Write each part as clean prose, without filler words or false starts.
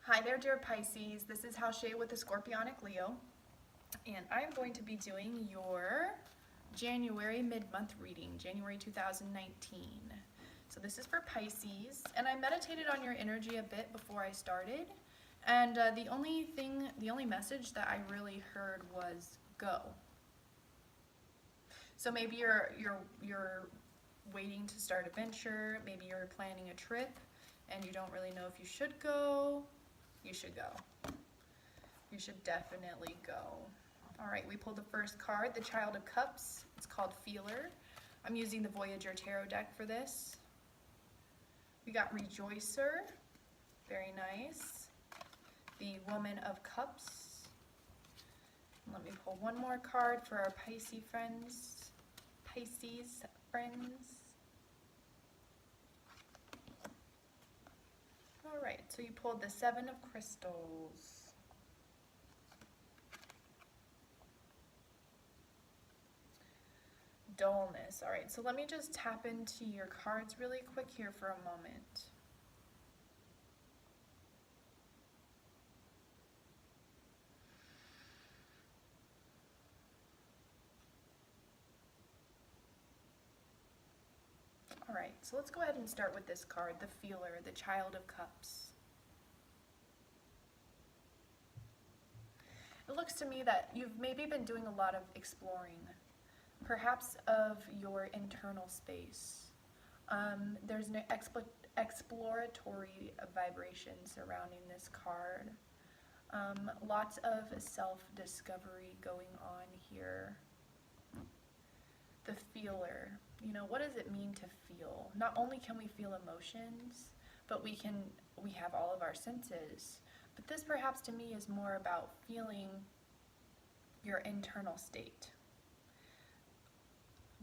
Hi there, dear Pisces. This is Halshay with the Scorpionic Leo, and I'm going to be doing your January mid-month reading, January 2019. So this is for Pisces, and I meditated on your energy a bit before I started, and the only message that I really heard was go. So maybe you're waiting to start a venture, maybe you're planning a trip, and you don't really know if you should go. You should go. You should definitely go. All right, we pulled the first card, the Child of Cups. It's called Feeler. I'm using the Voyager Tarot deck for this. We got Rejoicer. Very nice. The Woman of Cups. Let me pull one more card for our Pisces friends. Pisces friends. All right, so you pulled the Seven of Crystals. Dullness. All right, so let me just tap into your cards really quick here for a moment. All right, so let's go ahead and start with this card, the Feeler, the Child of Cups. It looks to me that you've maybe been doing a lot of exploring, perhaps of your internal space. There's an exploratory vibration surrounding this card. Lots of self-discovery going on here. The Feeler. You know, what does it mean to feel? Not only can we feel emotions, but we have all of our senses. But this perhaps to me is more about feeling your internal state.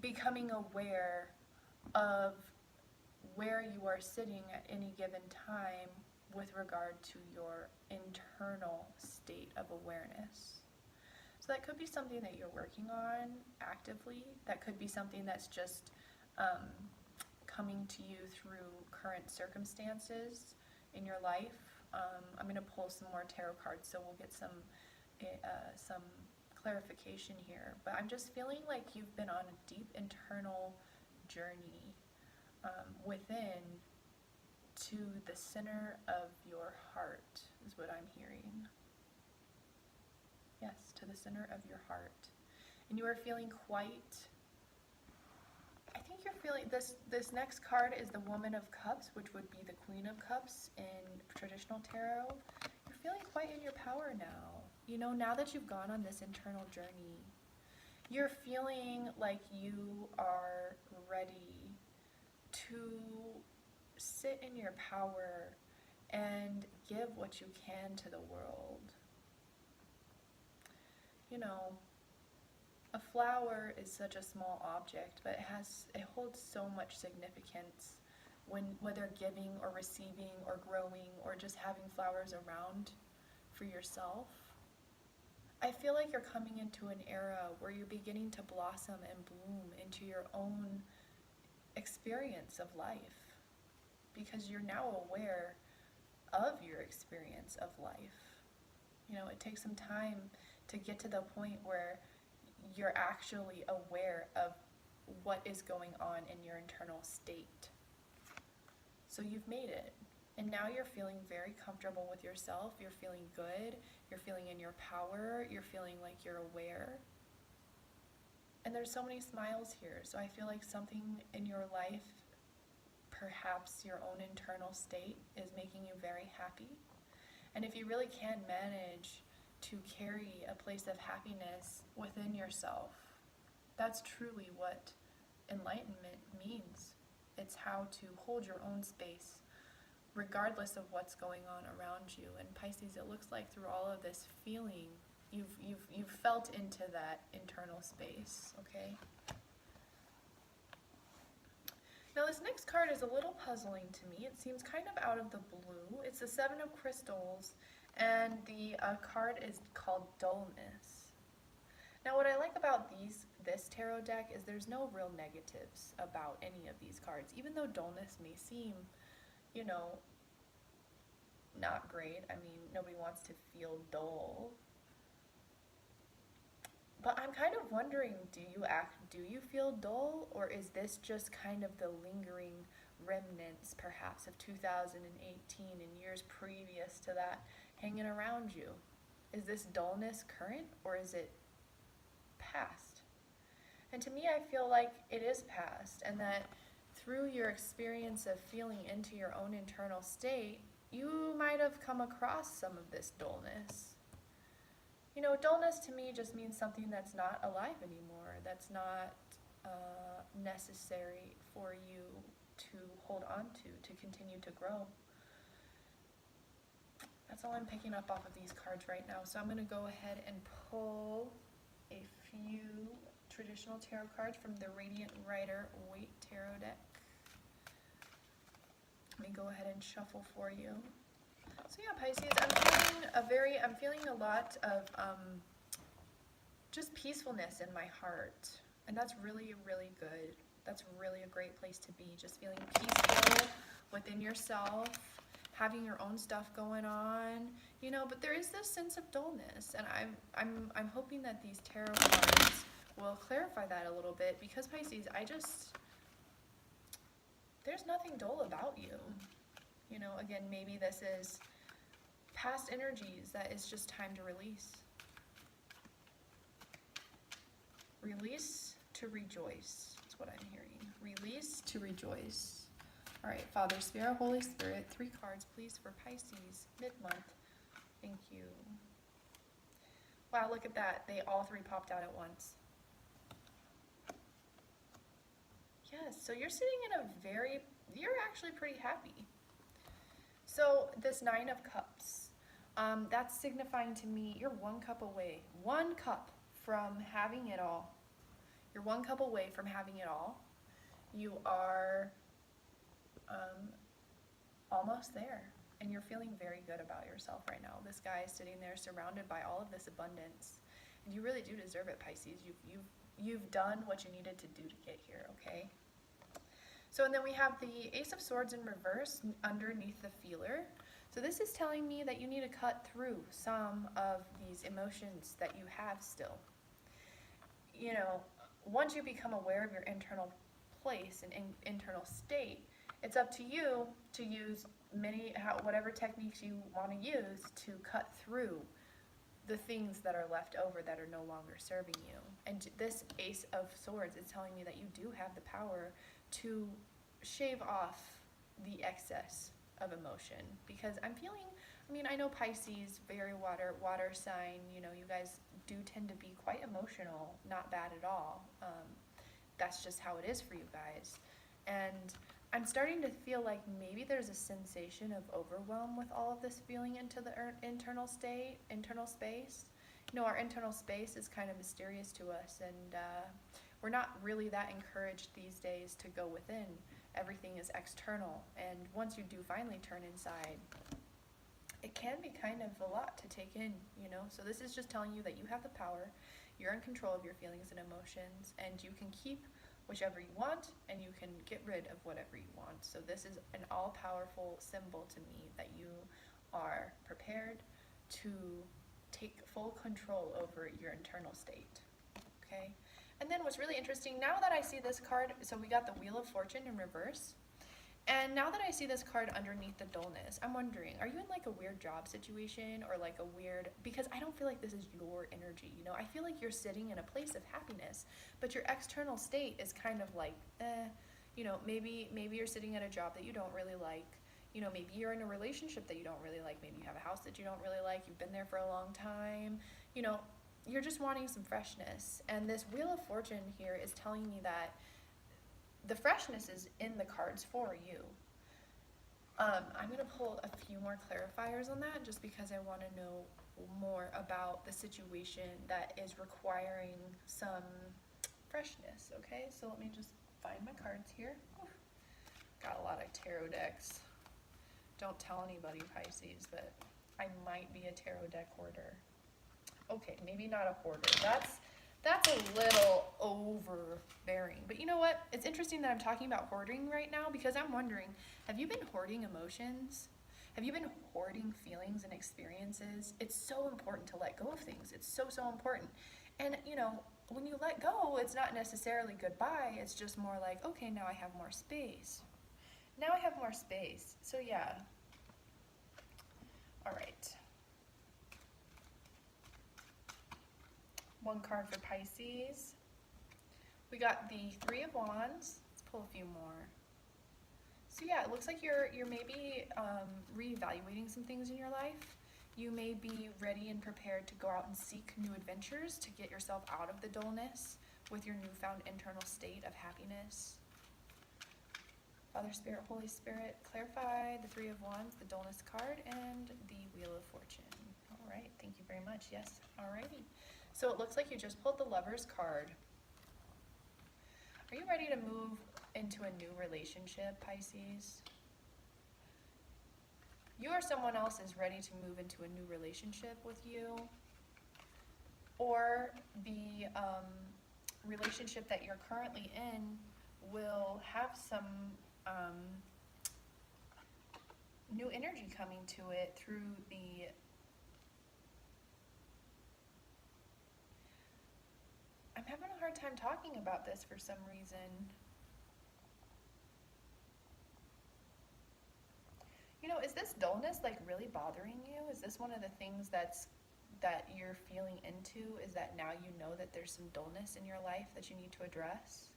Becoming aware of where you are sitting at any given time with regard to your internal state of awareness. So that could be something that you're working on actively. That could be something that's just coming to you through current circumstances in your life. I'm going to pull some more tarot cards, so we'll get some clarification here. But I'm just feeling like you've been on a deep internal journey within to the center of your heart, is what I'm hearing. Yes, to the center of your heart. And you are feeling quite, I think you're feeling, this next card is the Woman of Cups, which would be the Queen of Cups in traditional tarot. You're feeling quite in your power now. You know, now that you've gone on this internal journey, you're feeling like you are ready to sit in your power and give what you can to the world. You know, a flower is such a small object, but it holds so much significance whether giving or receiving or growing or just having flowers around for yourself. I feel like you're coming into an era where you're beginning to blossom and bloom into your own experience of life, because you're now aware of your experience of life. You know, it takes some time to get to the point where you're actually aware of what is going on in your internal state. So you've made it, and now you're feeling very comfortable with yourself. You're feeling good, you're feeling in your power, you're feeling like you're aware. And there's so many smiles here, so I feel like something in your life, perhaps your own internal state, is making you very happy. And if you really can manage to carry a place of happiness within yourself, that's truly what enlightenment means. It's how to hold your own space regardless of what's going on around you. And Pisces, it looks like through all of this feeling, you've felt into that internal space, okay? Now this next card is a little puzzling to me. It seems kind of out of the blue. It's the Seven of Crystals, and the card is called Dullness. Now what I like about this tarot deck is there's no real negatives about any of these cards, even though dullness may seem, you know, not not great. I mean, nobody wants to feel dull. But I'm kind of wondering, do you feel dull, or is this just kind of the lingering remnants perhaps of 2018 and years previous to that hanging around you? Is this dullness current, or is it past? And to me, I feel like it is past, and that through your experience of feeling into your own internal state, you might have come across some of this dullness. You know, dullness to me just means something that's not alive anymore, that's not necessary for you to hold on to continue to grow. That's all I'm picking up off of these cards right now. So I'm going to go ahead and pull a few traditional tarot cards from the Radiant Rider Waite Tarot deck. Let me go ahead and shuffle for you. So yeah, Pisces, I'm feeling a lot of just peacefulness in my heart, and that's really, really good. That's really a great place to be, just feeling peaceful within yourself, having your own stuff going on, you know. But there is this sense of dullness, and I'm hoping that these tarot cards will clarify that a little bit, because Pisces, there's nothing dull about you. You know, again, maybe this is past energies that it's just time to release. Release to rejoice. That's what I'm hearing. Release to rejoice. All right, Father, Spirit, Holy Spirit, 3 cards, please, for Pisces, mid-month. Thank you. Wow, look at that. They all 3 popped out at once. Yes, so you're sitting in you're actually pretty happy. So this 9 of Cups, that's signifying to me you're 1 cup away. 1 cup from having it all. You're 1 cup away from having it all. You are almost there, and you're feeling very good about yourself right now. This guy is sitting there surrounded by all of this abundance, and you really do deserve it, Pisces. You've done what you needed to do to get here, okay? So, and then we have the Ace of Swords in reverse underneath the feeler. So this is telling me that you need to cut through some of these emotions that you have still. You know, once you become aware of your internal place and internal state, it's up to you to use whatever techniques you want to use to cut through the things that are left over that are no longer serving you. And this Ace of Swords is telling me that you do have the power to shave off the excess of emotion, because I know Pisces, very water sign, you know, you guys do tend to be quite emotional, not bad at all. That's just how it is for you guys. And I'm starting to feel like maybe there's a sensation of overwhelm with all of this feeling into the internal space. You know, our internal space is kind of mysterious to us, and we're not really that encouraged these days to go within. Everything is external, and once you do finally turn inside, it can be kind of a lot to take in, you know. So this is just telling you that you have the power, you're in control of your feelings and emotions, and you can keep whichever you want, and you can get rid of whatever you want. So this is an all-powerful symbol to me that you are prepared to take full control over your internal state, okay? And then what's really interesting, now that I see this card, so we got the Wheel of Fortune in reverse, and now that I see this card underneath the dullness, I'm wondering, are you in like a weird job situation, or like a weird, because I don't feel like this is your energy, you know, I feel like you're sitting in a place of happiness, but your external state is kind of like, you know, maybe you're sitting at a job that you don't really like, you know, maybe you're in a relationship that you don't really like, maybe you have a house that you don't really like, you've been there for a long time, you know, you're just wanting some freshness. And this Wheel of Fortune here is telling me that the freshness is in the cards for you. I'm going to pull a few more clarifiers on that, just because I want to know more about the situation that is requiring some freshness, okay? So let me just find my cards here. Oof. Got a lot of tarot decks. Don't tell anybody, Pisces, but I might be a tarot deck hoarder. Okay, maybe not a hoarder. That's a little overbearing. But you know what? It's interesting that I'm talking about hoarding right now, because I'm wondering, have you been hoarding emotions? Have you been hoarding feelings and experiences? It's so important to let go of things. It's so, so important. And, you know, when you let go, it's not necessarily goodbye. It's just more like, okay, now I have more space. Now I have more space. So yeah. All right. One card for Pisces. We got the Three of Wands. Let's pull a few more. So yeah, it looks like you're maybe reevaluating some things in your life. You may be ready and prepared to go out and seek new adventures to get yourself out of the dullness with your newfound internal state of happiness. Father, Spirit, Holy Spirit, clarify the Three of Wands, the dullness card, and the Wheel of Fortune. All right, thank you very much. Yes, all righty. So it looks like you just pulled the Lover's card. Are you ready to move into a new relationship, Pisces? You or someone else is ready to move into a new relationship with you, or the relationship that you're currently in will have some new energy coming to it through the I'm having a hard time talking about this for some reason. You know, is this dullness like really bothering you? Is this one of the things that you're feeling into, is that now you know that there's some dullness in your life that you need to address?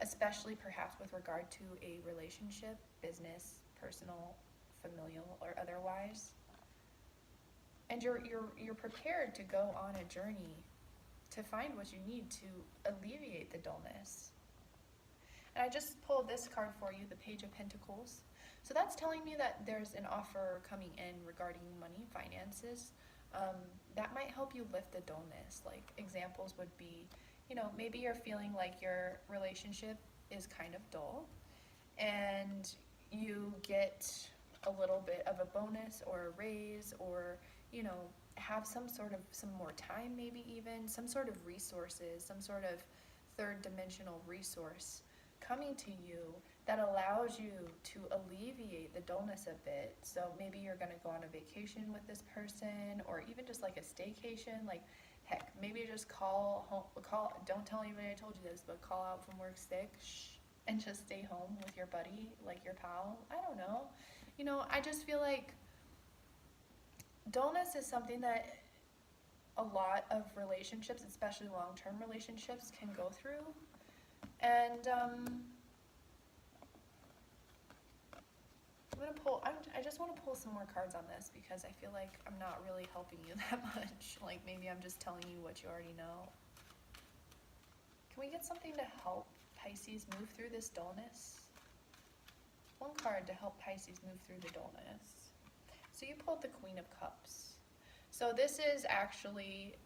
Especially perhaps with regard to a relationship, business, personal, familial, or otherwise. And you're prepared to go on a journey to find what you need to alleviate the dullness. And I just pulled this card for you, the Page of Pentacles. So that's telling me that there's an offer coming in regarding money, finances. That might help you lift the dullness. Like examples would be, you know, maybe you're feeling like your relationship is kind of dull and you get a little bit of a bonus or a raise, or, you know, have some more time, maybe even some sort of resources, some sort of third dimensional resource coming to you that allows you to alleviate the dullness a bit. So maybe you're going to go on a vacation with this person, or even just like a staycation. Like, heck, maybe you just call home, don't tell anybody I told you this, but call out from work sick, and just stay home with your buddy, like your pal. I don't know. You know, I just feel like dullness is something that a lot of relationships, especially long-term relationships, can go through. And I just want to pull some more cards on this, because I feel like I'm not really helping you that much. Like maybe I'm just telling you what you already know. Can we get something to help Pisces move through this dullness? One card to help Pisces move through the dullness. So you pulled the Queen of Cups. So this is actually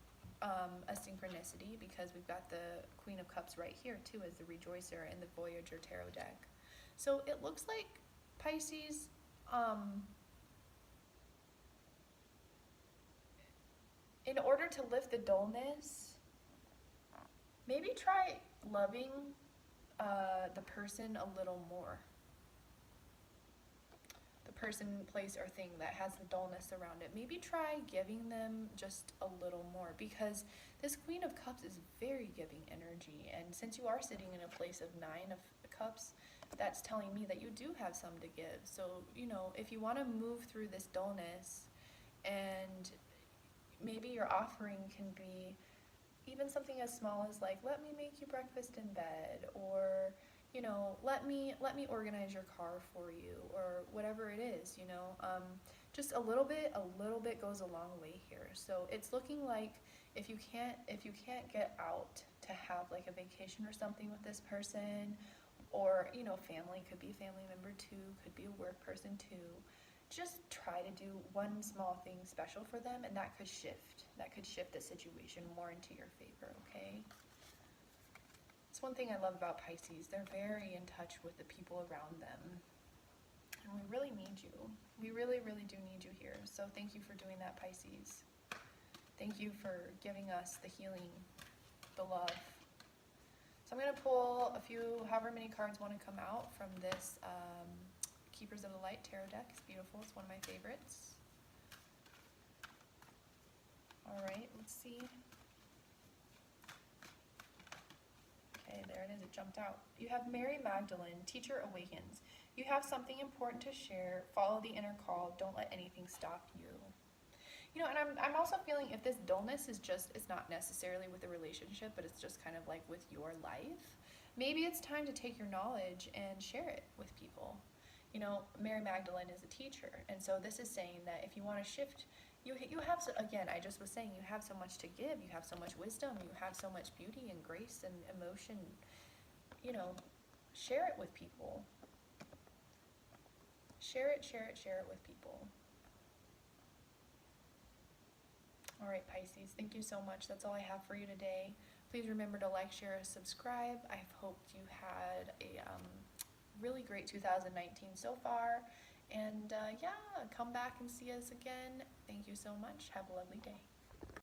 a synchronicity, because we've got the Queen of Cups right here too as the Rejoicer in the Voyager Tarot deck. So it looks like Pisces, in order to lift the dullness, maybe try loving the person a little more. The person, place, or thing that has the dullness around it. Maybe try giving them just a little more, because this Queen of Cups is very giving energy. And since you are sitting in a place of 9 of Cups, that's telling me that you do have some to give. So, you know, if you want to move through this dullness, and maybe your offering can be even something as small as like, let me make you breakfast in bed, or, you know, let me organize your car for you, or whatever it is, you know. Just a little bit goes a long way here. So it's looking like if you can't get out to have like a vacation or something with this person, or, you know, family, could be a family member too, could be a work person too, just try to do one small thing special for them, and that could shift the situation more into your favor, okay? It's one thing I love about Pisces. They're very in touch with the people around them. And we really need you. We really, really do need you here. So thank you for doing that, Pisces. Thank you for giving us the healing, the love. So I'm going to pull a few, however many cards want to come out from this Keepers of the Light tarot deck. It's beautiful. It's one of my favorites. All right, let's see. Okay, there it is. It jumped out. You have Mary Magdalene, Teacher Awakens. You have something important to share. Follow the inner call. Don't let anything stop you. You know, and I'm also feeling if this dullness is just, it's not necessarily with a relationship, but it's just kind of like with your life. Maybe it's time to take your knowledge and share it with people. You know, Mary Magdalene is a teacher, and so this is saying that if you want to shift, you have, again, I just was saying, you have so much to give, you have so much wisdom, you have so much beauty and grace and emotion, you know, share it with people. Share it with people. All right, Pisces, thank you so much. That's all I have for you today. Please remember to like, share, subscribe. I've hoped you had a really great 2019 so far. And yeah, come back and see us again. Thank you so much. Have a lovely day.